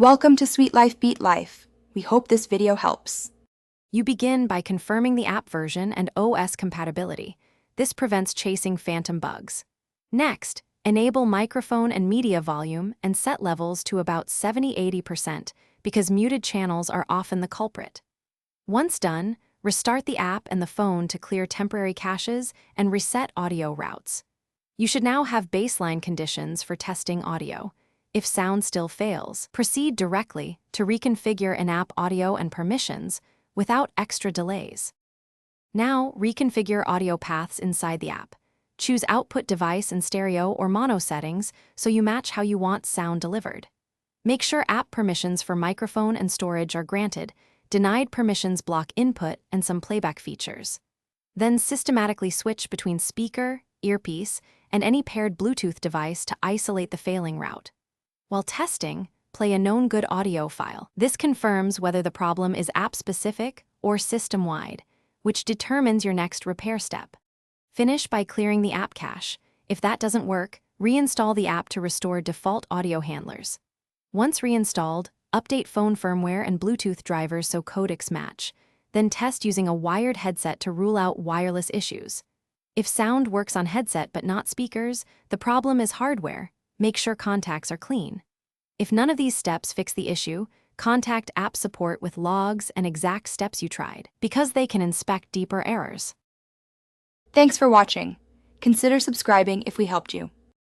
Welcome to Sweet Life Beat Life. We hope this video helps. You begin by confirming the app version and OS compatibility. This prevents chasing phantom bugs. Next, enable microphone and media volume and set levels to about 70–80% because muted channels are often the culprit. Once done, restart the app and the phone to clear temporary caches and reset audio routes. You should now have baseline conditions for testing audio. If sound still fails, proceed directly to reconfigure in-app audio and permissions without extra delays. Now, reconfigure audio paths inside the app. Choose output device and stereo or mono settings so you match how you want sound delivered. Make sure app permissions for microphone and storage are granted. Denied permissions block input and some playback features. Then systematically switch between speaker, earpiece, and any paired Bluetooth device to isolate the failing route. While testing, play a known good audio file. This confirms whether the problem is app-specific or system-wide, which determines your next repair step. Finish by clearing the app cache. If that doesn't work, reinstall the app to restore default audio handlers. Once reinstalled, update phone firmware and Bluetooth drivers so codecs match. Then test using a wired headset to rule out wireless issues. If sound works on headset but not speakers, the problem is hardware. Make sure contacts are clean. If none of these steps fix the issue, contact app support with logs and exact steps you tried, because they can inspect deeper errors. Thanks for watching. Consider subscribing if we helped you.